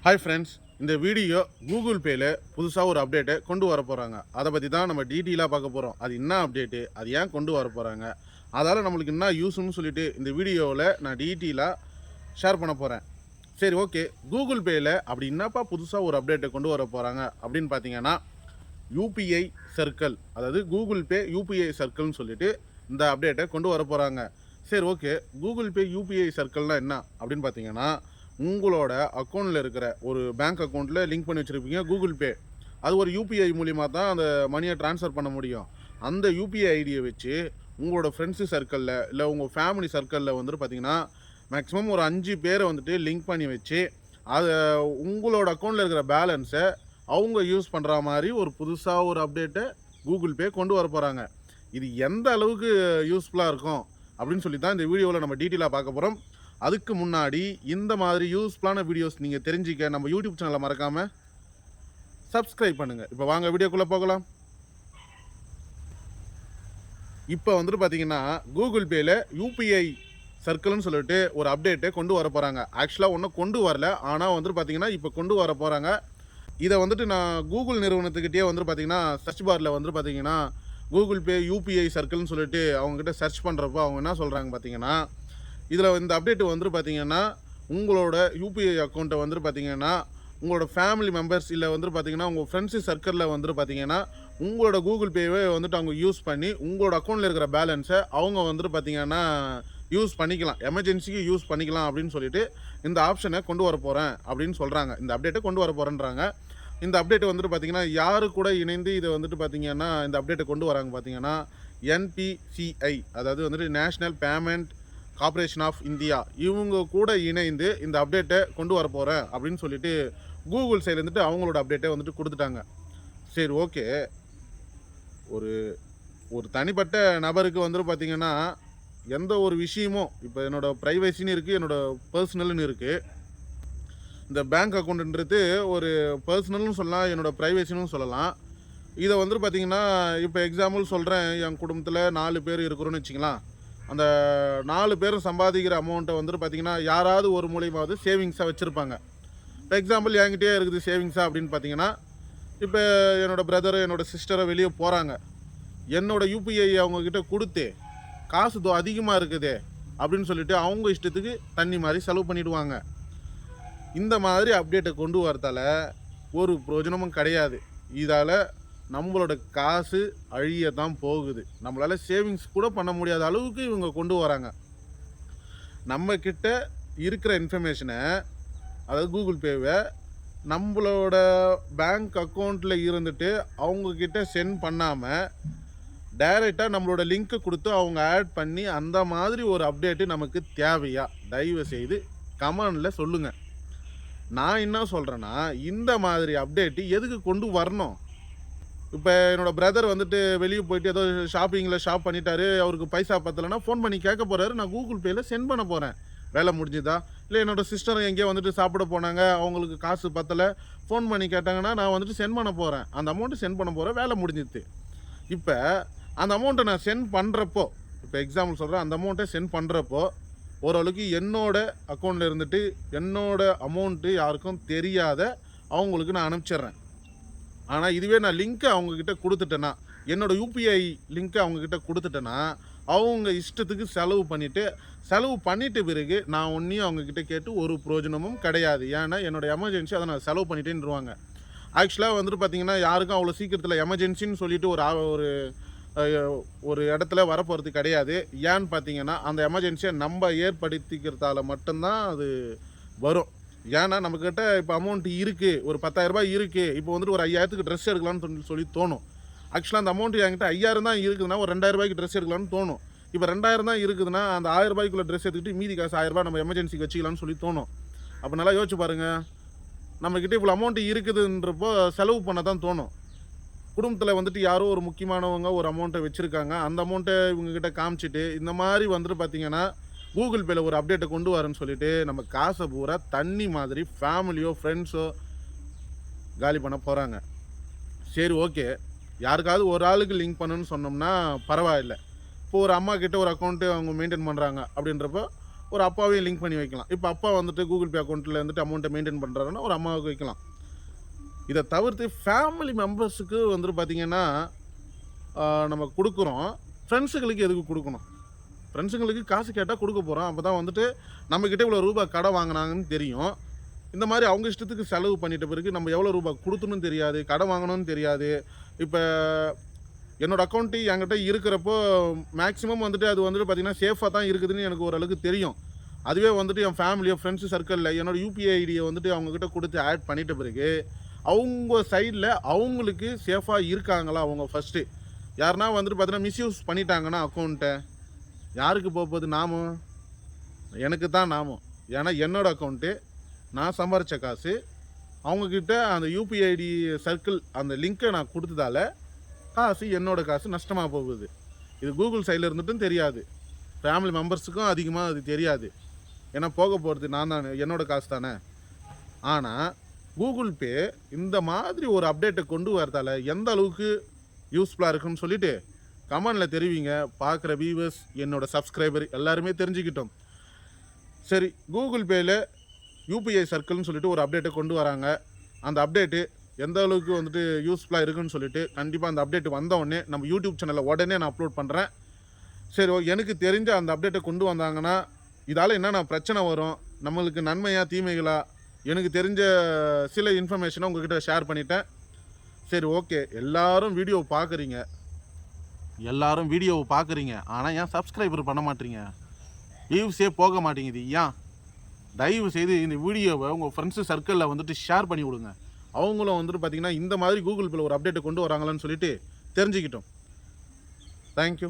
Hi friends, இந்த video Google பேல புதுசாக ஒரு அப்டேட்டை கொண்டு வர போகிறாங்க. அதை பற்றி தான் நம்ம டீட்டெயிலாக பார்க்க போகிறோம். அது என்ன அப்டேட்டு, அது ஏன் கொண்டு வர போகிறாங்க, அதால் நம்மளுக்கு என்ன யூஸ்ன்னு சொல்லிட்டு இந்த வீடியோவில் நான் டீட்டெயிலாக ஷேர் பண்ண போகிறேன். சரி, ஓகே. கூகுள் பேயில் அப்படி என்னப்பா புதுசாக ஒரு அப்டேட்டை கொண்டு வர போகிறாங்க அப்படின்னு பார்த்தீங்கன்னா, யூபிஐ சர்க்கிள், அதாவது கூகுள் பே யூபிஐ சர்க்கிள்னு சொல்லிட்டு இந்த அப்டேட்டை கொண்டு வர போகிறாங்க. சரி, ஓகே. கூகுள் பே யூபிஐ சர்க்கிள்னால் என்ன அப்படின்னு பார்த்தீங்கன்னா, உங்களோட அக்கௌண்ட்டில் இருக்கிற ஒரு பேங்க் அக்கௌண்ட்டில் லிங்க் பண்ணி வச்சுருப்பீங்க கூகுள் பே. அது ஒரு யூபிஐ மூலிமா தான் அந்த மணியை ட்ரான்ஸ்ஃபர் பண்ண முடியும். அந்த யூபிஐ ஐடியை வச்சு உங்களோட ஃப்ரெண்ட்ஸு சர்க்கிளில் இல்லை உங்கள் ஃபேமிலி சர்க்கிளில் வந்துட்டு பார்த்தீங்கன்னா மேக்ஸிமம் ஒரு 5 பேரை வந்துட்டு லிங்க் பண்ணி வச்சு அதை உங்களோட அக்கௌண்ட்டில் இருக்கிற பேலன்ஸை அவங்க யூஸ் பண்ணுற மாதிரி ஒரு புதுசாக ஒரு அப்டேட்டை கூகுள் பே கொண்டு வர போகிறாங்க. இது எந்த அளவுக்கு யூஸ்ஃபுல்லாக இருக்கும் அப்படின்னு சொல்லி தான் இந்த வீடியோவில் நம்ம டீட்டெயிலாக பார்க்க போகிறோம். அதுக்கு முன்னாடி இந்த மாதிரி யூஸ்ஃபுல்லான வீடியோஸ் நீங்கள் தெரிஞ்சிக்க நம்ம யூடியூப் சேனலை மறக்காமல் சப்ஸ்கிரைப் பண்ணுங்கள். இப்போ வாங்க வீடியோக்குள்ளே போகலாம். இப்போ வந்துட்டு பார்த்தீங்கன்னா கூகுள் பேயில் யூபிஐ சர்க்கிள்னு சொல்லிட்டு ஒரு அப்டேட்டை கொண்டு வர போகிறாங்க. ஆக்சுவலாக ஒன்றும் கொண்டு வரல, ஆனால் வந்துட்டு பார்த்தீங்கன்னா இப்போ கொண்டு வர போகிறாங்க. இதை வந்துட்டு நான் கூகுள் நிறுவனத்துக்கிட்டே வந்துட்டு பார்த்தீங்கன்னா சர்ச் பாரில் வந்துட்டு பார்த்தீங்கன்னா கூகுள் பே யூபிஐ சர்க்கிள்னு சொல்லிட்டு அவங்ககிட்ட சர்ச் பண்ணுறப்போ அவங்க என்ன சொல்கிறாங்க பார்த்தீங்கன்னா, இதில் இந்த அப்டேட் வந்துட்டு பார்த்தீங்கன்னா உங்களோட யூபிஐ அக்கௌண்ட்டை வந்துட்டு பார்த்தீங்கன்னா உங்களோட ஃபேமிலி மெம்பர்ஸ் இல்லை வந்துட்டு பார்த்தீங்கன்னா உங்கள் ஃப்ரெண்ட்ஸு சர்க்கிளில் வந்துட்டு பார்த்தீங்கன்னா உங்களோட கூகுள் பேவே வந்துட்டு அவங்க யூஸ் பண்ணி உங்களோட அக்கௌண்ட்டில் இருக்கிற பேலன்ஸை அவங்க வந்துட்டு பார்த்தீங்கன்னா யூஸ் பண்ணிக்கலாம், எமர்ஜென்சிக்கு யூஸ் பண்ணிக்கலாம் அப்படின்னு சொல்லிட்டு இந்த ஆப்ஷனை கொண்டு வர போகிறேன் அப்படின்னு சொல்கிறாங்க. இந்த அப்டேட்டை கொண்டு வர போகிறேன்றாங்க. இந்த அப்டேட் வந்துட்டு பார்த்தீங்கன்னா யாரு கூட இணைந்து இதை வந்துட்டு பார்த்தீங்கன்னா இந்த அப்டேட்டை கொண்டு வராங்க பார்த்தீங்கன்னா என்பிசிஐ, அதாவது வந்துட்டு national payment corporation of India, இவங்க கூட இணைந்து இந்த அப்டேட்டை கொண்டு வர போகிறேன் அப்படின்னு சொல்லிட்டு கூகுள் சைட்லேருந்துட்டு அவங்களோட அப்டேட்டை வந்துட்டு கொடுத்துட்டாங்க. சரி, ஓகே. ஒரு ஒரு தனிப்பட்ட நபருக்கு வந்துட்டு பார்த்திங்கன்னா எந்த ஒரு விஷயமும் இப்போ என்னோடய ப்ரைவசின்னு இருக்குது, என்னோடய பர்சனல்னு இருக்குது. இந்த பேங்க் அக்கௌண்ட்டுன்றது ஒரு பர்சனல்னு சொல்லலாம், என்னோடய ப்ரைவசின்னு சொல்லலாம். இதை வந்துட்டு பார்த்திங்கன்னா இப்போ எக்ஸாம்பிள் சொல்கிறேன். என் குடும்பத்தில் 4 பேர் இருக்கிறோன்னு வச்சுக்கலாம். அந்த 4 பேரும் சம்பாதிக்கிற அமௌண்ட்டை வந்துட்டு பார்த்திங்கன்னா யாராவது ஒரு மூலியமாவது சேவிங்ஸாக வச்சுருப்பாங்க. இப்போ எக்ஸாம்பிள் என்கிட்டயே இருக்குது சேவிங்ஸாக அப்படின்னு பார்த்தீங்கன்னா, இப்போ என்னோடய பிரதரு என்னோடய சிஸ்டரை வெளியே போகிறாங்க, என்னோடய யூபிஐ அவங்கக்கிட்ட கொடுத்து காசு அதிகமாக இருக்குது அப்படின்னு சொல்லிட்டு அவங்க இஷ்டத்துக்கு தண்ணி மாதிரி செலவு பண்ணிவிடுவாங்க. இந்த மாதிரி அப்டேட்டை கொண்டு வரதால ஒரு பிரயோஜனமும் கிடையாது. இதால் நம்மளோட காசு அழிய தான் போகுது. நம்மளால் சேவிங்ஸ் கூட பண்ண முடியாத அளவுக்கு இவங்க கொண்டு வராங்க. நம்மக்கிட்ட இருக்கிற இன்ஃபர்மேஷனை, அதாவது கூகுள் பேவை நம்மளோட பேங்க் அக்கௌண்ட்டில் இருந்துட்டு அவங்கக்கிட்ட சென்ட் பண்ணாமல் டைரெக்டாக நம்மளோட லிங்க்கை கொடுத்து அவங்க ஆட் பண்ணி அந்த மாதிரி ஒரு அப்டேட்டு நமக்கு தேவையா? தயவு செய்து கமெண்டில் சொல்லுங்கள். நான் என்ன சொல்கிறேன்னா, இந்த மாதிரி அப்டேட்டு எதுக்கு கொண்டு வரணும்? இப்போ என்னோடய பிரதர் வந்துட்டு வெளியே போயிட்டு ஏதோ ஷாப்பிங்கில் ஷாப் பண்ணிட்டாரு, அவருக்கு பைசா பத்தலைன்னா ஃபோன் பண்ணி கேட்க போகிறாரு, நான் கூகுள் பேயில் சென்ட் பண்ண போகிறேன். வேலை முடிஞ்சுதா? இல்லை என்னோடய சிஸ்டர் எங்கேயோ வந்துட்டு சாப்பிட போனாங்க, அவங்களுக்கு காசு பத்தலை, ஃபோன் பண்ணி கேட்டாங்கன்னா நான் வந்துட்டு சென்ட் பண்ண போகிறேன். அந்த அமௌண்ட்டு சென்ட் பண்ண போகிறேன், வேலை முடிஞ்சிது. இப்போ அந்த அமௌண்ட்டை நான் சென்ட் பண்ணுறப்போ, இப்போ எக்ஸாம்பிள் சொல்கிறேன், அந்த அமௌண்ட்டை சென்ட் பண்ணுறப்போ ஓரளவுக்கு என்னோடய அக்கௌண்ட்டில் இருந்துட்டு என்னோடய அமௌண்ட்டு யாருக்கும் தெரியாத அவங்களுக்கு நான் அனுப்பிச்சிட்றேன். ஆனால் இதுவே நான் லிங்க்கை அவங்கக்கிட்ட கொடுத்துட்டேன்னா, என்னோடய யூபிஐ லிங்க்கை அவங்கக்கிட்ட கொடுத்துட்டேன்னா அவங்க இஷ்டத்துக்கு செலவு பண்ணிட்டு பிறகு நான் ஒன்றையும் அவங்கக்கிட்ட கேட்டு ஒரு பிரயோஜனமும் கிடையாது. ஏன்னா என்னோடய எமர்ஜென்சி அதை நான் செலவு பண்ணிட்டேன்ருவாங்க. ஆக்சுவலாக வந்துட்டு பார்த்திங்கன்னா யாருக்கும் அவ்வளோ சீக்கிரத்தில் எமர்ஜென்சின்னு சொல்லிட்டு ஒரு இடத்துல வரப்போகிறது கிடையாது. ஏன்னு பார்த்தீங்கன்னா அந்த எமர்ஜென்சியை நம்ம ஏற்படுத்திக்கிறதால மட்டும்தான் அது வரும். ஏன்னா நம்மக்கிட்ட இப்போ அமௌண்ட் இருக்குது, ஒரு 10,000 ரூபாய் இருக்குது, இப்போ வந்துட்டு ஒரு 5,000க்கு ட்ரெஸ் எடுக்கலான்னு சொல்லி தோணும். ஆக்சுவலாக அந்த அமௌண்ட் என்கிட்ட 5,000 தான் இருக்குதுன்னா ஒரு 2,000 ரூபாய்க்கு ட்ரெஸ் எடுக்கலான்னு தோணும். இப்போ 2,000 தான் இருக்குதுன்னா அந்த 1,000 ரூபாய்க்குள்ள ட்ரெஸ் எடுத்துக்கிட்டு மீதி காசு 1,000 ரூபாய் நம்ம எமர்ஜென்சிக்கு வச்சுக்கலான்னு சொல்லி தோணும். அப்போ நல்லா யோசிச்சு பாருங்கள், நம்மக்கிட்ட இவ்வளோ அமௌண்ட் இருக்குதுன்றப்போ செலவு பண்ண தான் தோணும். குடும்பத்தில் வந்துட்டு யாரோ ஒரு முக்கியமானவங்க ஒரு அமௌண்ட்டை வச்சுருக்காங்க, அந்த அமௌண்ட்டை இவங்ககிட்ட காமிச்சிட்டு இந்த மாதிரி வந்துட்டு பார்த்திங்கன்னா கூகுள் பேயில் ஒரு அப்டேட்டை கொண்டு வரேன்னு சொல்லிவிட்டு நம்ம காசை பூரா தண்ணி மாதிரி ஃபேமிலியோ ஃப்ரெண்ட்ஸோ காலி பண்ண போகிறாங்க. சரி, ஓகே. யாருக்காவது ஒரு ஆளுக்கு லிங்க் பண்ணணும்னு சொன்னோம்னா பரவாயில்லை. இப்போ ஒரு அம்மா கிட்ட ஒரு அக்கௌண்ட்டு அவங்க மெயின்டைன் பண்ணுறாங்க அப்படின்றப்போ ஒரு அப்பாவையும் லிங்க் பண்ணி வைக்கலாம். இப்போ அப்பா வந்துட்டு கூகுள் பே அக்கௌண்ட்டில் வந்துட்டு அமௌண்ட்டை மெயின்டைன் பண்ணுறாருன்னா ஒரு அம்மாவுக்கு வைக்கலாம். இதை தவிர்த்து ஃபேமிலி மெம்பர்ஸுக்கு வந்துட்டு பார்த்திங்கன்னா நம்ம கொடுக்குறோம். ஃப்ரெண்ட்ஸுங்களுக்கு எதுக்கு கொடுக்கணும்? ஃப்ரெண்ட்ஸுங்களுக்கு காசு கேட்டால் கொடுக்க போகிறோம். அப்போ தான் வந்துட்டு நம்மக்கிட்ட இவ்வளோ ரூபா கடை வாங்கினாங்கன்னு தெரியும். இந்த மாதிரி அவங்க இஷ்டத்துக்கு செலவு பண்ணிட்ட பிறகு நம்ம எவ்வளோ ரூபா கொடுத்துன்னு தெரியாது, கடை வாங்கணும்னு தெரியாது. இப்போ என்னோடய அக்கௌண்ட்டு என்கிட்ட இருக்கிறப்போ மேக்ஸிமம் வந்துட்டு அது வந்துட்டு பார்த்திங்கன்னா சேஃபாக தான் இருக்குதுன்னு எனக்கு ஓரளவுக்கு தெரியும். அதுவே வந்துட்டு என் ஃபேமிலியோ ஃப்ரெண்ட்ஸு சர்க்கிளில் என்னோடய யூபிஐ ஐடியை வந்துட்டு அவங்கக்கிட்ட கொடுத்து ஆட் பண்ணிட்ட பிறகு அவங்க சைடில் அவங்களுக்கு சேஃபாக இருக்காங்களா அவங்க ஃபஸ்ட்டு. யாருன்னா வந்துட்டு பார்த்தீங்கன்னா மிஸ்யூஸ் பண்ணிட்டாங்கன்னா அக்கௌண்ட்டை யாருக்கு போகுது? நாமும் எனக்கு தான் நாமும். ஏன்னா என்னோடய அக்கௌண்ட்டு நான் சம்பாரித்த காசு அவங்கக்கிட்ட அந்த யூபிஐ ஐடி சர்க்கிள் அந்த லிங்க்கை நான் கொடுத்ததால காசு என்னோடய காசு நஷ்டமாக போகுது. இது கூகுள் சைடில் இருந்துட்டும் தெரியாது, ஃபேமிலி மெம்பர்ஸுக்கும் அதிகமாக அது தெரியாது. ஏன்னா போக போகிறது நான் தானே, என்னோடய காசு தானே. ஆனால் கூகுள் பே இந்த மாதிரி ஒரு அப்டேட்டை கொண்டு வரதால எந்த அளவுக்கு யூஸ்ஃபுல்லாக இருக்குன்னு சொல்லிவிட்டு கமெண்டில் தெரிவிங்க. பார்க்குற வியூவர்ஸ் என்னோடய சப்ஸ்கிரைபர் எல்லாருமே தெரிஞ்சுக்கிட்டோம். சரி, கூகுள் பேயில் யூபிஐ சர்க்கிள்னு சொல்லிட்டு ஒரு அப்டேட்டை கொண்டு வராங்க. அந்த அப்டேட்டு எந்த அளவுக்கு வந்துட்டு யூஸ்ஃபுல்லாக இருக்குன்னு சொல்லிட்டு கண்டிப்பாக அந்த அப்டேட் வந்த உடனே நம்ம யூடியூப் சேனலில் உடனே நான் அப்லோட் பண்ணுறேன். சரி, எனக்கு தெரிஞ்ச அந்த அப்டேட்டை கொண்டு வந்தாங்கன்னா இதால் என்னென்ன பிரச்சனை வரும், நம்மளுக்கு நன்மையா தீமைகளா, எனக்கு தெரிஞ்ச சில இன்ஃபர்மேஷனை உங்ககிட்ட ஷேர் பண்ணிட்டேன். சரி, ஓகே. எல்லாரும் வீடியோவை பார்க்குறீங்க, ஆனால் ஏன் சப்ஸ்கிரைபர் பண்ண மாட்டீங்க? வியூஸே போக மாட்டேங்குது ஏன்? தயவு செய்து இந்த வீடியோவை உங்கள் ஃப்ரெண்ட்ஸு சர்க்கிளில் வந்துட்டு ஷேர் பண்ணி விடுங்க. அவங்களும் வந்துட்டு பார்த்திங்கன்னா இந்த மாதிரி கூகுள் பேல ஒரு அப்டேட்டை கொண்டு வராங்களான்னு சொல்லிட்டு தெரிஞ்சுக்கிட்டோம். தேங்க்யூ.